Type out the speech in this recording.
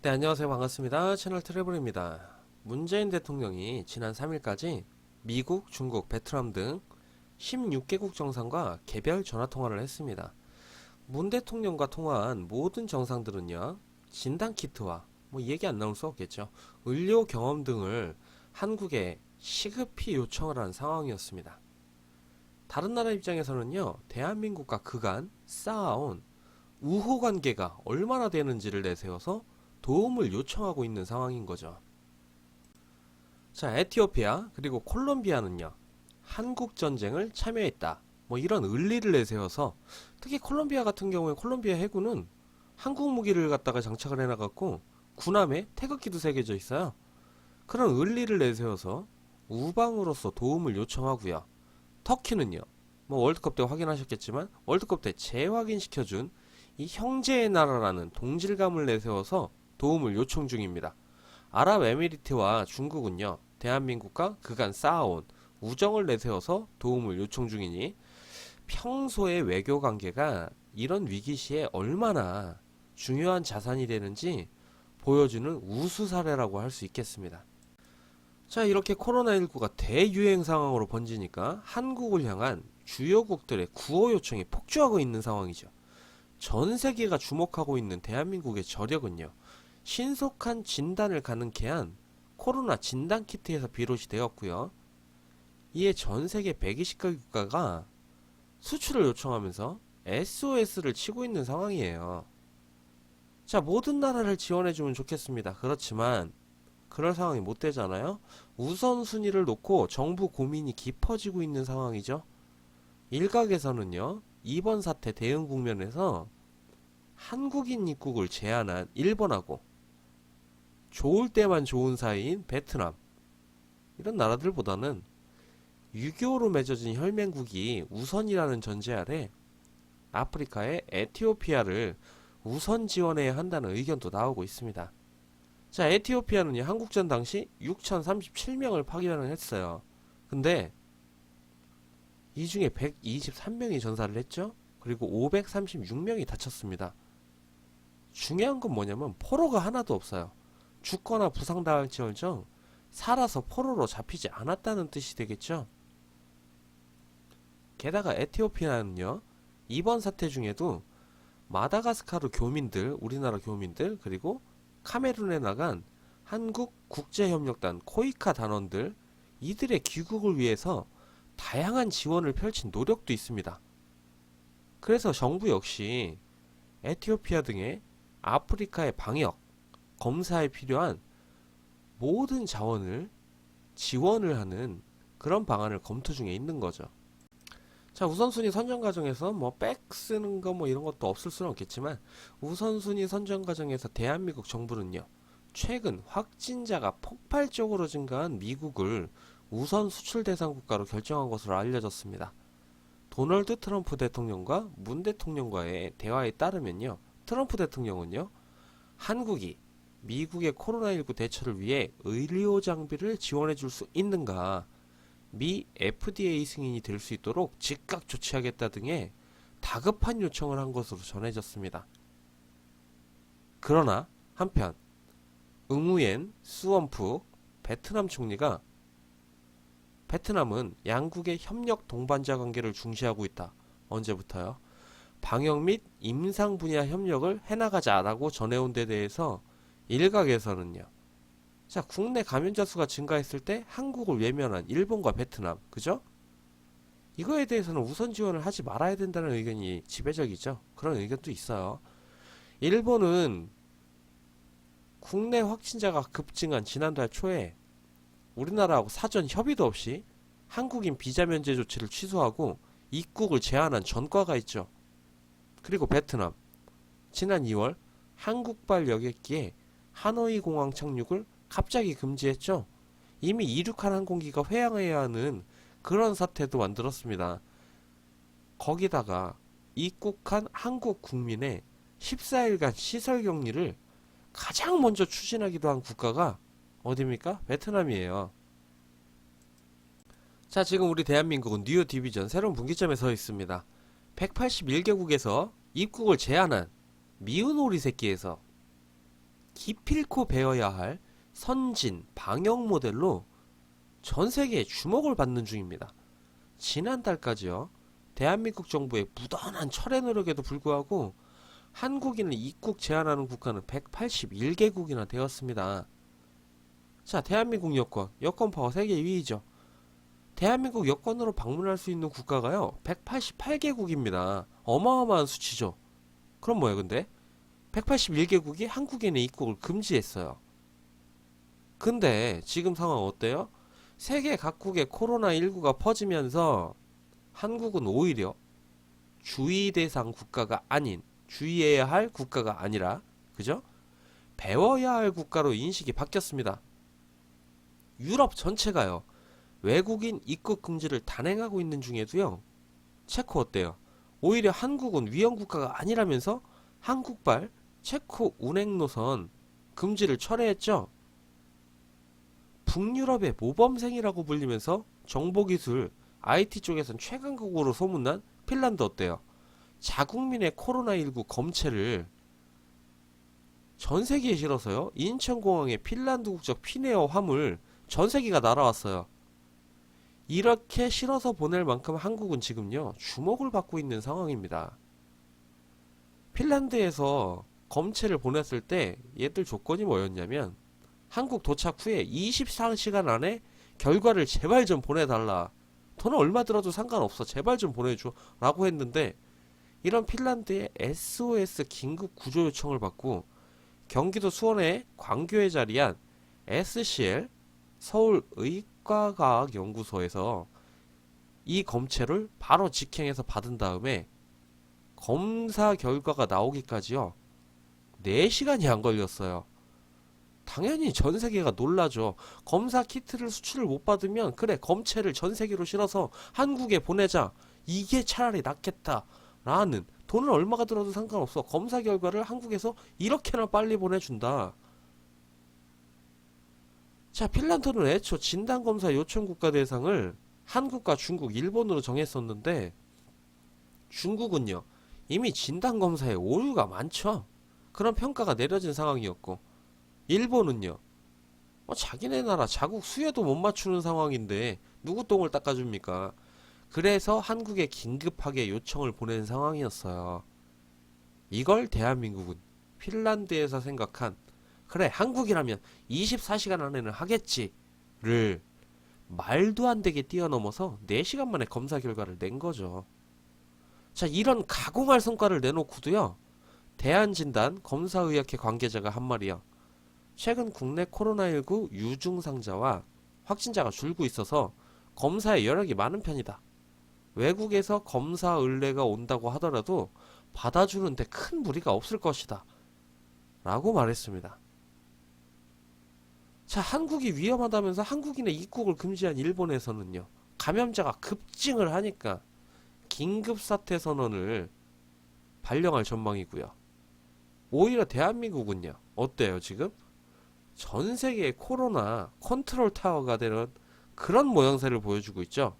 네, 안녕하세요. 반갑습니다. 채널 트래블입니다. 문재인 대통령이 지난 3일까지 미국, 중국, 베트남 등 16개국 정상과 개별 전화통화를 했습니다. 문 대통령과 통화한 모든 정상들은요, 진단키트와 얘기 안 나올 수 없겠죠. 의료 경험 등을 한국에 시급히 요청을 한 상황이었습니다. 다른 나라 입장에서는요, 대한민국과 그간 쌓아온 우호 관계가 얼마나 되는지를 내세워서 도움을 요청하고 있는 상황인 거죠. 자, 에티오피아 그리고 콜롬비아는요, 한국 전쟁을 참여했다, 이런 의리를 내세워서, 특히 콜롬비아 같은 경우에 콜롬비아 해군은 한국 무기를 갖다가 장착을 해놔갖고 군함에 태극기도 새겨져 있어요. 그런 의리를 내세워서 우방으로서 도움을 요청하고요. 터키는요, 월드컵 때 확인하셨겠지만 월드컵 때 재확인시켜준 이 형제의 나라라는 동질감을 내세워서 도움을 요청 중입니다. 아랍에미리트와 중국은요, 대한민국과 그간 쌓아온 우정을 내세워서 도움을 요청 중이니 평소의 외교 관계가 이런 위기 시에 얼마나 중요한 자산이 되는지 보여주는 우수 사례라고 할 수 있겠습니다. 자, 이렇게 코로나19가 대유행 상황으로 번지니까 한국을 향한 주요국들의 구호 요청이 폭주하고 있는 상황이죠. 전 세계가 주목하고 있는 대한민국의 저력은요, 신속한 진단을 가능케 한 코로나 진단키트에서 비롯이 되었고요. 이에 전 세계 120개 국가가 수출을 요청하면서 SOS를 치고 있는 상황이에요. 자, 모든 나라를 지원해주면 좋겠습니다. 그렇지만 그럴 상황이 못 되잖아요. 우선순위를 놓고 정부 고민이 깊어지고 있는 상황이죠. 일각에서는요, 이번 사태 대응 국면에서 한국인 입국을 제한한 일본하고 좋을 때만 좋은 사이인 베트남, 이런 나라들보다는 유교로 맺어진 혈맹국이 우선이라는 전제 아래 아프리카의 에티오피아를 우선 지원해야 한다는 의견도 나오고 있습니다. 자, 에티오피아는 한국전 당시 6,037명을 파견을 했어요. 근데 이 중에 123명이 전사를 했죠. 그리고 536명이 다쳤습니다. 중요한 건 뭐냐면 포로가 하나도 없어요. 죽거나 부상당할지언정 살아서 포로로 잡히지 않았다는 뜻이 되겠죠. 게다가 에티오피아는요, 이번 사태 중에도 마다가스카르 교민들, 우리나라 교민들, 그리고 카메룬에 나간 한국 국제협력단 코이카 단원들, 이들의 귀국을 위해서 다양한 지원을 펼친 노력도 있습니다. 그래서 정부 역시 에티오피아 등의 아프리카의 방역, 검사에 필요한 모든 자원을 지원을 하는 그런 방안을 검토 중에 있는 거죠. 자, 우선순위 선정 과정에서 백 쓰는 거 이런 것도 없을 수는 없겠지만, 우선순위 선정 과정에서 대한민국 정부는요, 최근 확진자가 폭발적으로 증가한 미국을 우선 수출 대상 국가로 결정한 것으로 알려졌습니다. 도널드 트럼프 대통령과 문 대통령과의 대화에 따르면요, 트럼프 대통령은요, 한국이 미국의 코로나19 대처를 위해 의료 장비를 지원해 줄 수 있는가, 미 FDA 승인이 될 수 있도록 즉각 조치하겠다 등의 다급한 요청을 한 것으로 전해졌습니다. 그러나 한편 응우옌 수원푹 베트남 총리가 베트남은 양국의 협력 동반자 관계를 중시하고 있다. 언제부터요? 방역 및 임상 분야 협력을 해나가자라고 전해온 데 대해서 일각에서는요, 자, 국내 감염자 수가 증가했을 때 한국을 외면한 일본과 베트남, 그죠? 이거에 대해서는 우선 지원을 하지 말아야 된다는 의견이 지배적이죠. 그런 의견도 있어요. 일본은 국내 확진자가 급증한 지난달 초에 우리나라하고 사전 협의도 없이 한국인 비자 면제 조치를 취소하고 입국을 제한한 전과가 있죠. 그리고 베트남, 지난 2월 한국발 여객기에 하노이 공항 착륙을 갑자기 금지했죠. 이미 이륙한 항공기가 회항해야 하는 그런 사태도 만들었습니다. 거기다가 입국한 한국 국민의 14일간 시설 격리를 가장 먼저 추진하기도 한 국가가 어디입니까? 베트남이에요. 자, 지금 우리 대한민국은 뉴 디비전 새로운 분기점에 서 있습니다. 181개국에서 입국을 제한한 미운 오리 새끼에서 기필코 배워야 할 선진 방역 모델로 전 세계에 주목을 받는 중입니다. 지난달까지요, 대한민국 정부의 무던한 철회 노력에도 불구하고 한국인을 입국 제한하는 국가는 181개국이나 되었습니다. 자, 대한민국 여권 파워 세계 2위죠. 대한민국 여권으로 방문할 수 있는 국가가요 188개국입니다. 어마어마한 수치죠. 그럼 뭐예요 근데? 181개국이 한국인의 입국을 금지했어요. 근데 지금 상황 어때요? 세계 각국의 코로나19가 퍼지면서 한국은 오히려 주의 대상 국가가 아닌, 주의해야 할 국가가 아니라, 그죠? 배워야 할 국가로 인식이 바뀌었습니다. 유럽 전체가요 외국인 입국 금지를 단행하고 있는 중에도요, 체코 어때요? 오히려 한국은 위험 국가가 아니라면서 한국발 체코 운행 노선 금지를 철회했죠. 북유럽의 모범생이라고 불리면서 정보기술, IT 쪽에선 최강국으로 소문난 핀란드 어때요? 자국민의 코로나19 검체를 전 세계에 실어서요, 인천공항에 핀란드 국적 피네어 화물 전 세계가 날아왔어요. 이렇게 실어서 보낼 만큼 한국은 지금요 주목을 받고 있는 상황입니다. 핀란드에서 검체를 보냈을 때 얘들 조건이 뭐였냐면, 한국 도착 후에 24시간 안에 결과를 제발 좀 보내달라, 돈은 얼마 들어도 상관없어, 제발 좀 보내줘 라고 했는데, 이런 핀란드의 SOS 긴급 구조 요청을 받고 경기도 수원의 광교에 자리한 SCL 서울의과과학연구소에서 이 검체를 바로 직행해서 받은 다음에 검사 결과가 나오기까지요 4시간이 안 걸렸어요. 당연히 전 세계가 놀라죠. 검사 키트를 수출을 못 받으면 그래 검체를 전 세계로 실어서 한국에 보내자, 이게 차라리 낫겠다 라는, 돈은 얼마가 들어도 상관없어, 검사 결과를 한국에서 이렇게나 빨리 보내준다. 자, 핀란드는 애초 진단검사 요청 국가 대상을 한국과 중국, 일본으로 정했었는데, 중국은요 이미 진단검사에 오류가 많죠. 그런 평가가 내려진 상황이었고, 일본은요 자기네 나라 자국 수요도 못 맞추는 상황인데 누구 똥을 닦아줍니까? 그래서 한국에 긴급하게 요청을 보낸 상황이었어요. 이걸 대한민국은 핀란드에서 생각한, 그래 한국이라면 24시간 안에는 하겠지를 말도 안 되게 뛰어넘어서 4시간 만에 검사 결과를 낸 거죠. 자, 이런 가공할 성과를 내놓고도요, 대한진단 검사의학회 관계자가 한 말이요, 최근 국내 코로나19 유증상자와 확진자가 줄고 있어서 검사에 여력이 많은 편이다. 외국에서 검사 의뢰가 온다고 하더라도 받아주는데 큰 무리가 없을 것이다 라고 말했습니다. 자, 한국이 위험하다면서 한국인의 입국을 금지한 일본에서는요 감염자가 급증을 하니까 긴급사태 선언을 발령할 전망이고요. 오히려 대한민국은요 어때요 지금? 전 세계의 코로나 컨트롤 타워가 되는 그런 모양새를 보여주고 있죠.